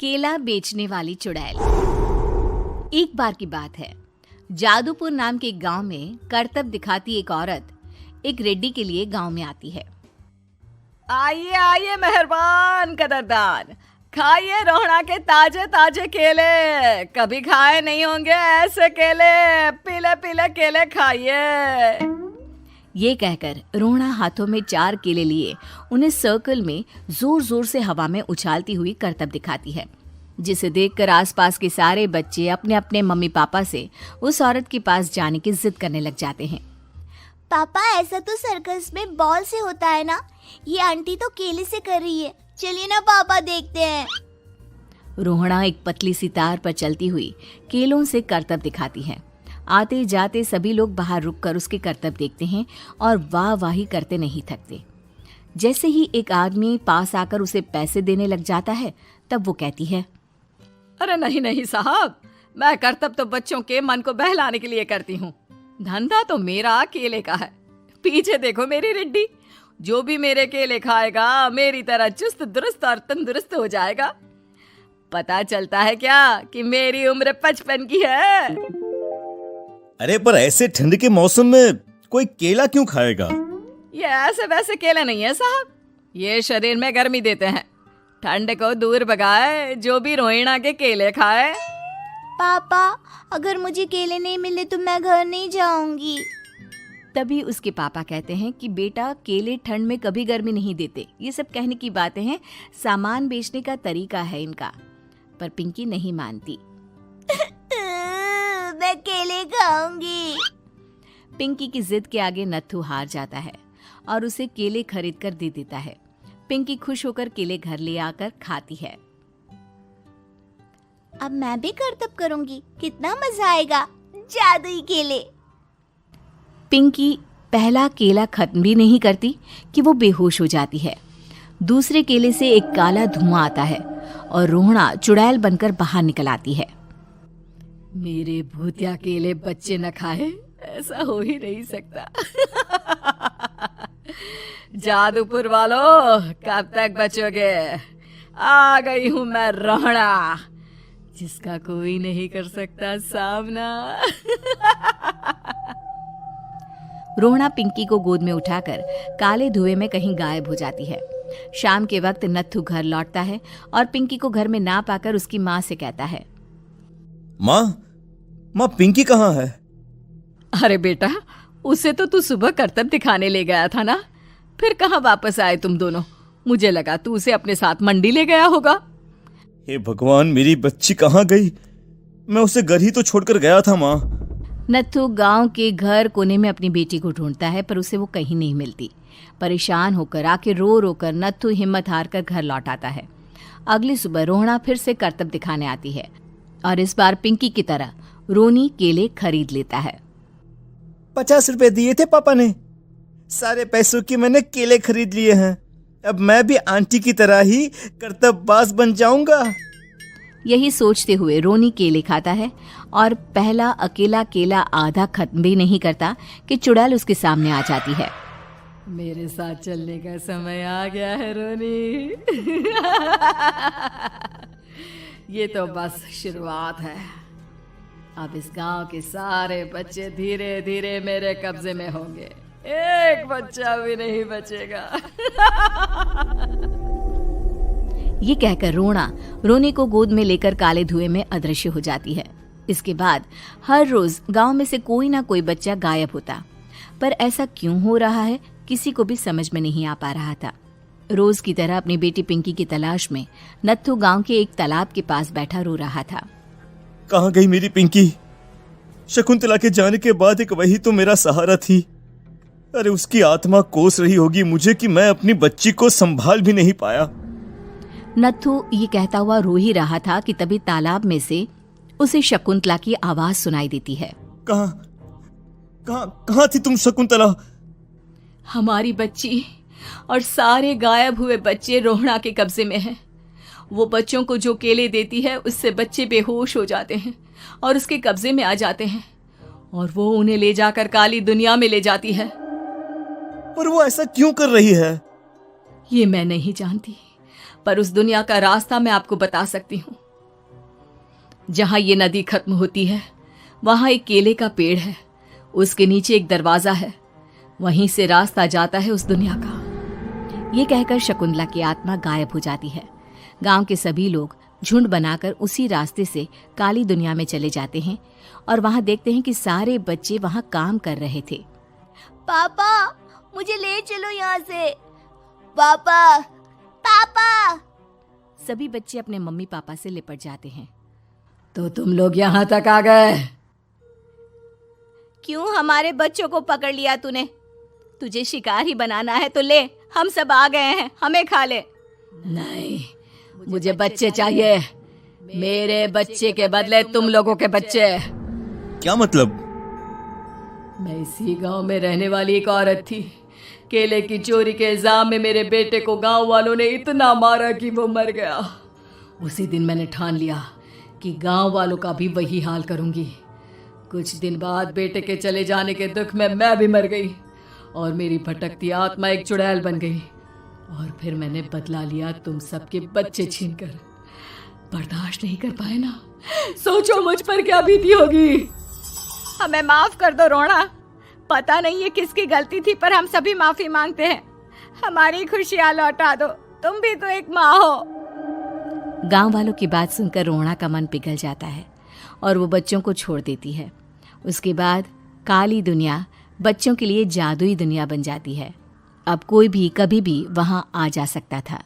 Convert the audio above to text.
केला बेचने वाली चुड़ैल। एक बार की बात है, जादूपुर नाम के एक गांव में करतब दिखाती एक औरत एक रेड्डी के लिए गांव में आती है। आइए आइए मेहरबान कदरदान, खाइए रोहड़ा के ताजे ताजे केले। कभी खाए नहीं होंगे ऐसे केले। पीले पीले केले खाइए। ये कहकर रोहड़ा हाथों में 4 केले लिए उन्हें सर्कल में जोर जोर से हवा में उछालती हुई करतब दिखाती है, जिसे देखकर आसपास के सारे बच्चे अपने अपने मम्मी पापा से उस औरत के पास जाने की जिद करने लग जाते हैं। पापा, ऐसा तो सर्कस में बॉल से होता है ना, ये आंटी तो केले से कर रही है। चलिए ना पापा, देखते हैं। रोहड़ा एक पतली सी तार पर चलती हुई केलों से करतब दिखाती है। आते जाते सभी लोग बाहर रुककर उसके करतब देखते हैं और वाह वाही करते नहीं थकते। जैसे ही एक आदमी पास आकर उसे पैसे देने लग जाता है, तब वो कहती है, अरे नहीं नहीं साहब, मैं करतब तो बच्चों के मन को बहलाने के लिए करती हूँ। धंधा तो मेरा केले का है। पीछे देखो मेरी रिड्डी, जो भी मेरे केले खाएगा मेरी तरह चुस्त दुरुस्त और तंदुरुस्त हो जाएगा। पता चलता है क्या कि मेरी उम्र 55 की है। अरे पर ऐसे ठंड के मौसम में कोई केला क्यों खाएगा? ये ऐसे वैसे केले नहीं है साहब, ये शरीर में गर्मी देते हैं। ठंड को दूर भगाए जो भी रोहिणा के केले खाए। पापा, अगर मुझे केले नहीं मिले तो मैं घर नहीं जाऊंगी। तभी उसके पापा कहते हैं कि बेटा, केले ठंड में कभी गर्मी नहीं देते। ये सब कहने की बातें हैं, सामान बेचने का तरीका है इनका। पर पिंकी नहीं मानती। मैं केले खाऊंगी। पिंकी की जिद के आगे नत्थू हार जाता है और उसे केले खरीद कर दे देता है। पिंकी खुश होकर केले घर ले आकर खाती है। अब मैं भी करतब करूंगी, कितना मजा आएगा। जादुई केले। पिंकी पहला केला खत्म भी नहीं करती कि वो बेहोश हो जाती है। दूसरे केले से एक काला धुआं आता है और रोहड़ा चुड़ैल बनकर बाहर निकल आती है। मेरे भूतिया केले बच्चे न खाए, ऐसा हो ही नहीं सकता। जादूपुर वालों, कब तक बचोगे? आ गई हूं मैं रोहड़ा, जिसका कोई नहीं कर सकता सामना। रोहड़ा पिंकी को गोद में उठाकर काले धुएं में कहीं गायब हो जाती है। शाम के वक्त नत्थू घर लौटता है और पिंकी को घर में ना पाकर उसकी माँ से कहता है, माँ पिंकी कहाँ है? अरे बेटा, उसे तो तू सुबह करतब दिखाने ले गया था ना, फिर कहाँ वापस आए तुम दोनों? मुझे लगा तू उसे अपने साथ मंडी ले गया होगा। हे भगवान, मेरी बच्ची कहाँ गई? मैं उसे घर ही तो छोड़कर गया था माँ। नत्थू गांव के घर कोने में अपनी बेटी को ढूंढता है, पर उसे वो कहीं नहीं मिलती। परेशान होकर आके रो रो कर नत्थू हिम्मत हार कर घर लौट आता है। अगली सुबह रोहड़ा फिर से करतब दिखाने आती है और इस बार पिंकी की तरह रोनी केले खरीद लेता है। 50 रुपए दिए थे पापा ने, सारे पैसों की मैंने केले खरीद लिए हैं। अब मैं भी आंटी की तरह ही करतबबाज बन जाऊंगा। यही सोचते हुए रोनी केले खाता है और पहला अकेला केला आधा खत्म भी नहीं करता कि चुड़ैल उसके सामने आ जाती है। मेरे साथ चलने का समय आ गया है रोनी। ये तो बस शुरुआत है। अब इस गांव के सारे बच्चे धीरे धीरे मेरे कब्जे में होंगे, एक बच्चा भी नहीं बचेगा। ये कहकर रोनी को गोद में लेकर काले धुएं में अदृश्य हो जाती है। इसके बाद हर रोज गांव में से कोई ना कोई बच्चा गायब होता, पर ऐसा क्यों हो रहा है किसी को भी समझ में नहीं आ पा रहा था। रोज की तरह अपनी बेटी पिंकी की तलाश में नत्थू गांव के एक तालाब के पास बैठा रो रहा था। कहाँ गई मेरी पिंकी? शकुंतला के जाने के बाद एक वही तो मेरा सहारा थी। अरे उसकी आत्मा कोस रही होगी मुझे कि मैं अपनी बच्ची को संभाल भी नहीं पाया। नत्थू ये कहता हुआ रो ही रहा था कि तभी तालाब में से उसे शकुंतला की आवाज सुनाई देती है। कहाँ थी तुम शकुंतला? हमारी बच्ची और सारे गायब हुए बच्चे रोहड़ा के कब्जे में हैं। वो बच्चों को जो केले देती है उससे बच्चे बेहोश हो जाते हैं और उसके कब्जे में आ जाते हैं और वो उन्हें ले जाकर काली दुनिया में ले जाती है। पर वो ऐसा क्यों कर रही है? ये मैं नहीं जानती, पर उस दुनिया का रास्ता मैं आपको बता सकती हूँ। जहां ये नदी खत्म होती है वहां एक केले का पेड़ है, उसके नीचे एक दरवाजा है, वहीं से रास्ता जाता है उस दुनिया का। ये कहकर शकुंतला की आत्मा गायब हो जाती है। गांव के सभी लोग झुंड बनाकर उसी रास्ते से काली दुनिया में चले जाते हैं और वहां देखते हैं कि सारे बच्चे वहां काम कर रहे थे। पापा मुझे ले चलो यहाँ से। पापा पापा। सभी बच्चे अपने मम्मी पापा से लिपट जाते हैं। तो तुम लोग यहाँ तक आ गए? क्यों हमारे बच्चों को पकड़ लिया तूने? तुझे शिकार ही बनाना है तो ले, हम सब आ गए हैं, हमें खा ले। नहीं, मुझे बच्चे चाहिए। मेरे बच्चे के बदले तुम लोगों के बच्चे। क्या मतलब? मैं इसी गांव में रहने वाली एक औरत थी। केले की चोरी के इल्जाम में मेरे बेटे को गांव वालों ने इतना मारा कि वो मर गया। उसी दिन मैंने ठान लिया कि गांव वालों का भी वही हाल करूंगी। कुछ दिन बाद बेटे के चले जाने के दुख में मैं भी मर गई और मेरी भटकती आत्मा एक चुड़ैल बन गई। और फिर मैंने बदला लिया तुम सबके बच्चे छीनकर। बर्दाश्त नहीं कर पाए ना, सोचो मुझ पर क्या बीती होगी। हमें माफ कर दो रोना। पता नहीं ये किसकी गलती थी, पर हम सभी माफी मांगते हैं। हमारी खुशियां लौटा दो, तुम भी तो एक माँ हो। गांव वालों की बात सुनकर रोहना का मन पिघल जाता है और वो बच्चों को छोड़ देती है। उसके बाद काली दुनिया बच्चों के लिए जादुई दुनिया बन जाती है। अब कोई भी कभी भी वहां आ जा सकता था।